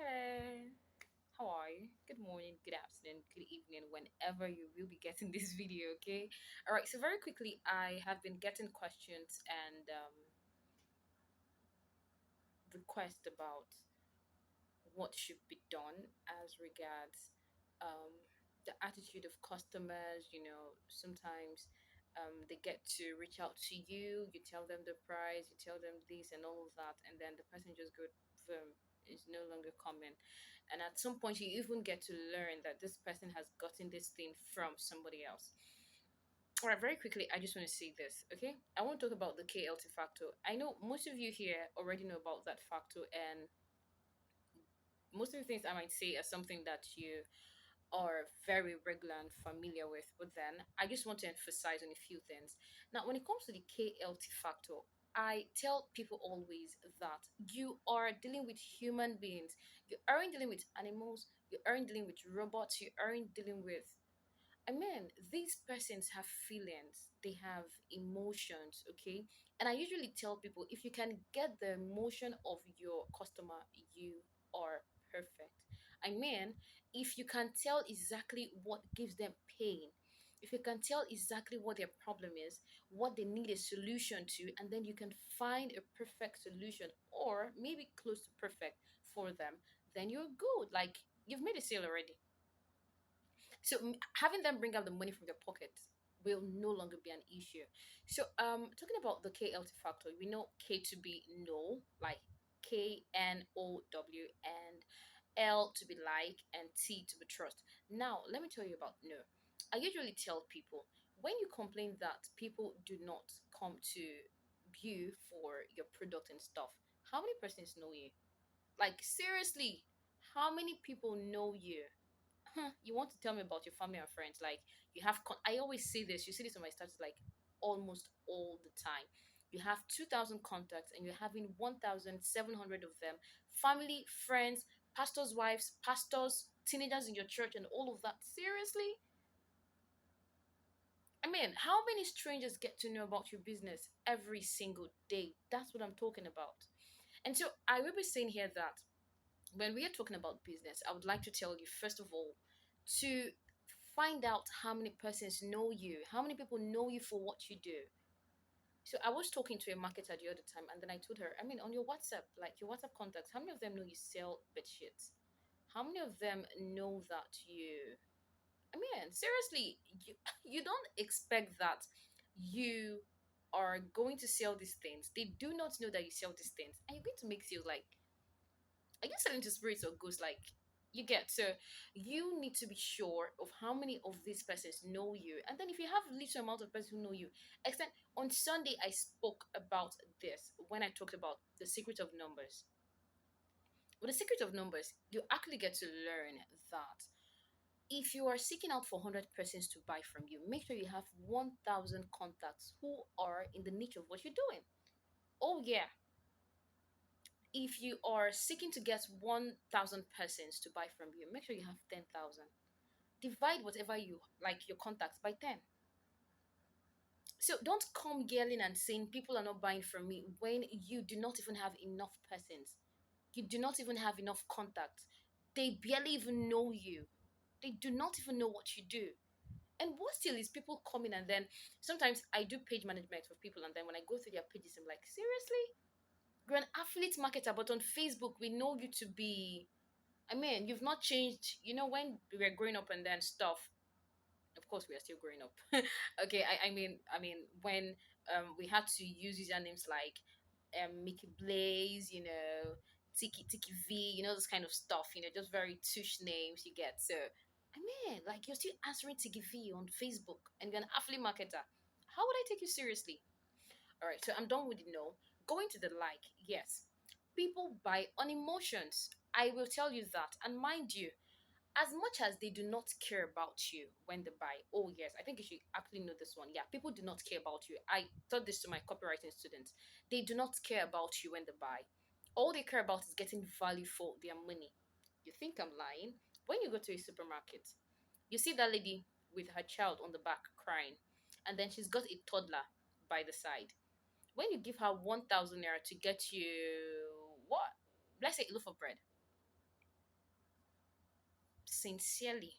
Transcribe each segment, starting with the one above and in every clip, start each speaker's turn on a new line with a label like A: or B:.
A: Hey, how are you? Good morning, good afternoon, good evening, whenever you will be getting this video, okay? All right, so very quickly, I have been getting questions and requests about what should be done as regards um, the attitude of customers. Sometimes they get to reach out to you, you tell them the price, you tell them this and all of that, and then the person just go is no longer coming. And at some point, you even get to learn that this person has gotten this thing from somebody else. All right, very quickly, I just want to say this, okay? I want to talk about the KLT factor. I know most of you here already know about that factor, and most of the things I might say are something that you are very regular and familiar with, but then I just want to emphasize on a few things. Now, when it comes to the KLT factor, I tell people always that you are dealing with human beings. You aren't dealing with animals, you aren't dealing with robots, you aren't dealing with, I mean, these persons have feelings, they have emotions, okay? And I usually tell people if you can get the emotion of your customer, you are perfect. I mean, if you can tell exactly what gives them pain, if you can tell exactly what their problem is, what they need a solution to, and then you can find a perfect solution or maybe close to perfect for them, then you're good. Like, you've made a sale already. So having them bring out the money from their pocket will no longer be an issue. So talking about the KLT factor, we know K to be no, like KNOW, and L to be like, and T to be trust. Now let me tell you about no. I usually tell people when you complain that people do not come to you for your product and stuff, how many persons know you? Like seriously, how many people know you? You want to tell me about your family and friends, like you have I always say this, you see this on my status like almost all the time. You have 2,000 contacts and you're having 1,700 of them family, friends, pastors' wives, pastors, teenagers in your church, and all of that. Seriously, I mean, how many strangers get to know about your business every single day? That's what I'm talking about. And so I will be saying here that when we are talking about business, I would like to tell you, first of all, to find out how many persons know you, how many people know you for what you do. So I was talking to a marketer the other time, and then I told her, I mean, on your WhatsApp, like your WhatsApp contacts, how many of them know you sell bed sheets? How many of them know that you? I mean, seriously, you don't expect that you are going to sell these things. They do not know that you sell these things, and you're going to make sales like, I guess selling to spirits or ghosts, like you get. So you need to be sure of how many of these persons know you. And then if you have little amount of persons who know you, extend on Sunday I spoke about this when I talked about the secret of numbers. With the secret of numbers, you actually get to learn that if you are seeking out for 100 persons to buy from you, make sure you have 1,000 contacts who are in the niche of what you're doing. Oh, yeah, if you are seeking to get 1,000 persons to buy from you, make sure you have 10,000. Divide whatever you like your contacts by 10. So don't come yelling and saying people are not buying from me when you do not even have enough persons. You do not even have enough contacts. They barely even know you. They do not even know what you do. And what still is people coming, and then sometimes I do page management for people, and then when I go through their pages, I'm like, seriously? You're an affiliate marketer, but on Facebook we know you to be, I mean, you've not changed. When we were growing up and then stuff. Of course, we are still growing up. Okay, I mean, when we had to use usernames like Mickey Blaze, Tiki Tiki V, this kind of stuff. Just very tush names you get. So, I mean, like you're still answering Tiki V on Facebook, and you're an affiliate marketer. How would I take you seriously? All right, so I'm done with the no. Going to the like, yes. People buy on emotions. I will tell you that. And mind you, as much as they do not care about you when they buy, oh yes, I think you should actually know this one. Yeah, people do not care about you. I taught this to my copywriting students. They do not care about you when they buy. All they care about is getting value for their money. You think I'm lying? When you go to a supermarket, you see that lady with her child on the back crying, and then she's got a toddler by the side. When you give her 1,000 naira to get you what? Let's say a loaf of bread. sincerely,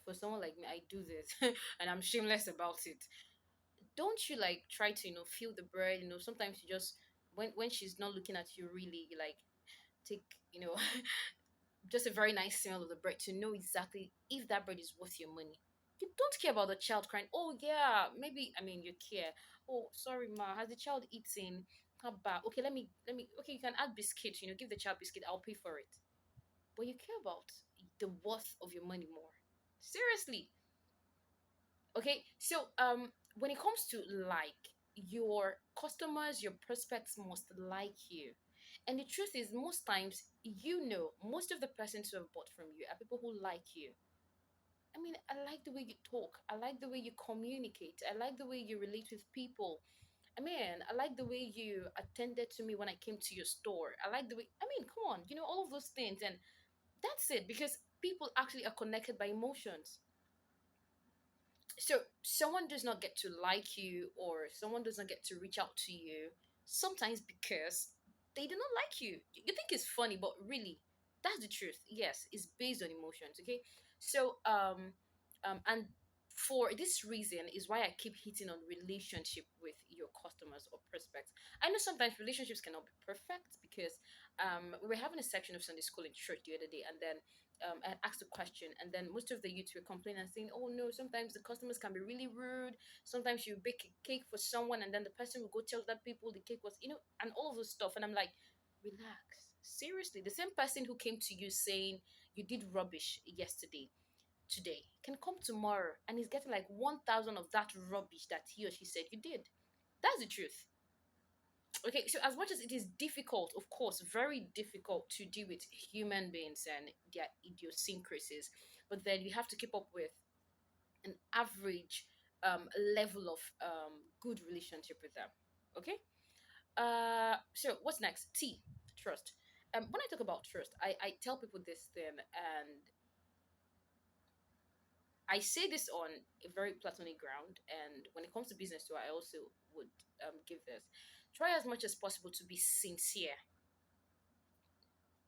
A: for someone like me, I do this and I'm shameless about it. Don't you like try to, feel the bread? Sometimes you just, when she's not looking at you really, you like take, just a very nice smell of the bread to know exactly if that bread is worth your money. You don't care about the child crying. Oh yeah, maybe, I mean, you care. Oh, sorry ma, has the child eaten? How bad? Okay, let me okay, you can add biscuit, give the child biscuit, I'll pay for it. But you care about the worth of your money more. Seriously. Okay, so when it comes to like, your customers, your prospects must like you. And the truth is, most times, most of the persons who have bought from you are people who like you. I mean, I like the way you talk. I like the way you communicate. I like the way you relate with people. I mean, I like the way you attended to me when I came to your store. I like the way, I mean, come on, all of those things. And that's it, because people actually are connected by emotions. So someone does not get to like you, or someone does not get to reach out to you, sometimes because they do not like you. You think it's funny, but really, that's the truth. Yes, it's based on emotions. Okay, so and for this reason is why I keep hitting on relationship with your customers or prospects. I know sometimes relationships cannot be perfect, because we were having a section of Sunday school in church the other day, and then I asked a question, and then most of the youths were complaining and saying, "Oh no, sometimes the customers can be really rude. Sometimes you bake a cake for someone, and then the person will go tell that people the cake was, and all of this stuff." And I'm like, relax. Seriously, the same person who came to you saying you did rubbish yesterday, today, can come tomorrow and he's getting like 1,000 of that rubbish that he or she said you did. That's the truth. Okay, so as much as it is difficult, of course, very difficult to deal with human beings and their idiosyncrasies, but then you have to keep up with an average level of good relationship with them. Okay. So what's next? T, trust. When I talk about trust, I tell people this thing, and I say this on a very platonic ground. And when it comes to business too, I also would give this. Try as much as possible to be sincere.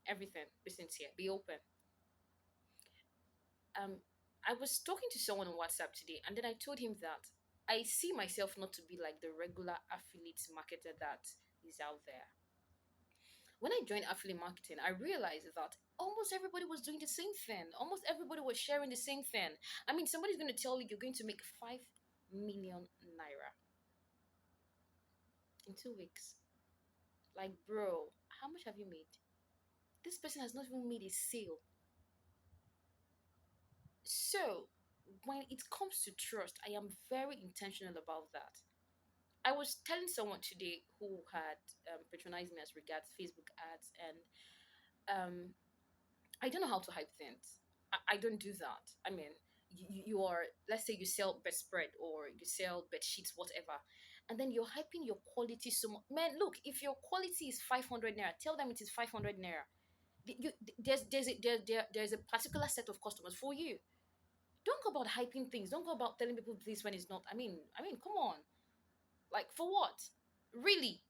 A: Everything, be sincere, be open. um I was talking to someone on WhatsApp today, and then I told him that I see myself not to be like the regular affiliate marketer that is out there. When I joined affiliate marketing, I realized that almost everybody was doing the same thing. Almost everybody was sharing the same thing. I mean, somebody's going to tell you you're going to make 5 million naira in 2 weeks. Like, bro, how much have you made? This person has not even made a sale. So, when it comes to trust, I am very intentional about that. I was telling someone today who had patronized me as regards Facebook ads, and um, I don't know how to hype things. I don't do that. I mean, you are, let's say you sell bed spread or you sell bed sheets, whatever, and then you're hyping your quality so much. Man, look, if your quality is 500 naira, tell them it is 500 naira. There's a particular set of customers for you. Don't go about hyping things. Don't go about telling people this when it's not. I mean, come on. Like, for what? Really?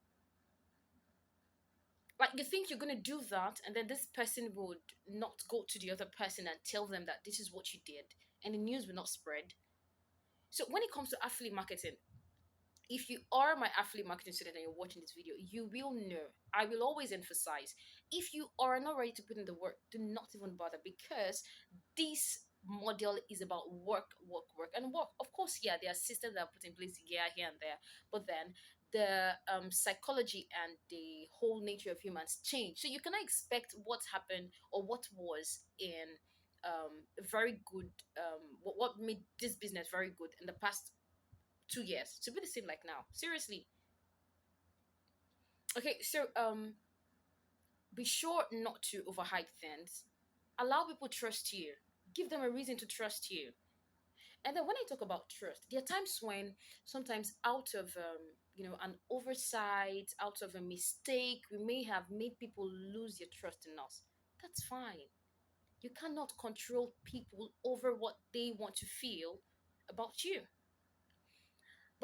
A: Like, you think you're gonna do that, and then this person would not go to the other person and tell them that this is what you did, and the news will not spread. So when it comes to affiliate marketing, if you are my affiliate marketing student and you're watching this video, you will know. I will always emphasize, if you are not ready to put in the work, do not even bother, because this model is about work, work, work, and work. Of course, yeah, there are systems that are put in place here and there, but then the psychology and the whole nature of humans change. So you cannot expect what happened or what was in very good, what made this business very good in the past 2 years to be the same like now. Seriously. Okay, so be sure not to overhype things. Allow people to trust you. Give them a reason to trust you. And then when I talk about trust, there are times when sometimes out of an oversight, out of a mistake, we may have made people lose their trust in us. That's fine. You cannot control people over what they want to feel about you.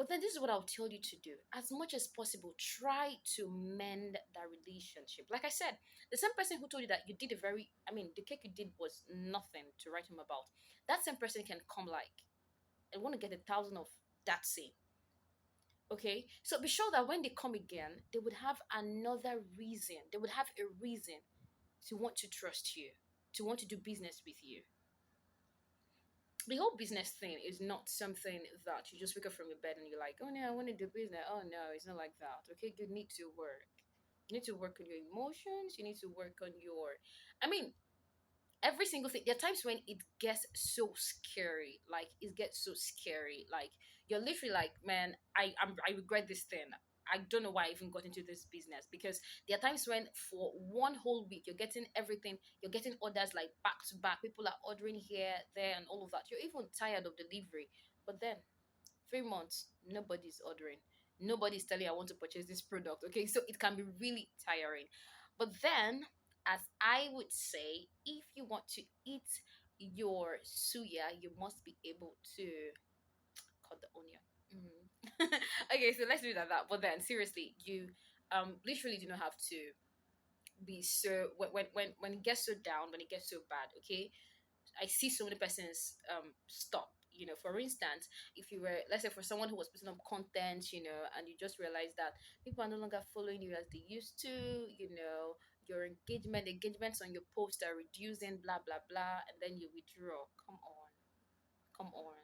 A: But then this is what I'll tell you to do. As much as possible, try to mend that relationship. Like I said, the same person who told you that you did a very, I mean, the cake you did was nothing to write him about. That same person can come like, I want to get 1,000 of that same. Okay? So be sure that when they come again, they would have another reason. They would have a reason to want to trust you, to want to do business with you. The whole business thing is not something that you just wake up from your bed and you're like, oh no, I want to do business. Oh no, it's not like that. Okay, you need to work. You need to work on your emotions. You need to work on your, I mean, every single thing. There are times when it gets so scary. Like it gets so scary. Like you're literally like, man, I regret this thing. I don't know why I even got into this business because there are times when for one whole week you're getting everything, you're getting orders like back to back. People are ordering here, there, and all of that. You're even tired of delivery. But then 3 months, nobody's ordering. Nobody's telling you, I want to purchase this product. Okay, so it can be really tiring. But then, as I would say, if you want to eat your suya, you must be able to cut the onion. Mm. Okay, so let's do that. But then, seriously, you literally do not have to be so when it gets so down, when it gets so bad. Okay, I see so many persons stop. You know, for instance, if you were, let's say, for someone who was putting up content, you know, and you just realize that people are no longer following you as they used to, you know, your engagements on your post are reducing, blah blah blah, and then you withdraw. Come on,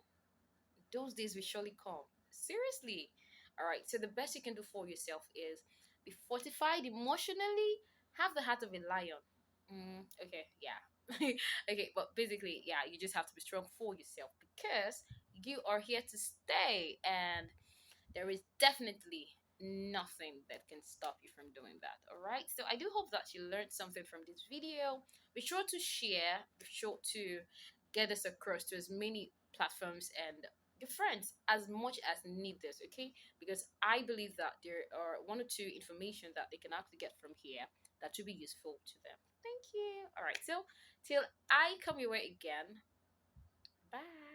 A: those days will surely come. Seriously. All right. So the best you can do for yourself is be fortified emotionally. Have the heart of a lion. Okay. Yeah. Okay. But basically, yeah, you just have to be strong for yourself because you are here to stay, and there is definitely nothing that can stop you from doing that. All right. So I do hope that you learned something from this video. Be sure to share, be sure to get this across to as many platforms and your friends as much as need this, okay? Because I believe that there are one or two information that they can actually get from here that will be useful to them. Thank you. All right. So till I come your way again. Bye.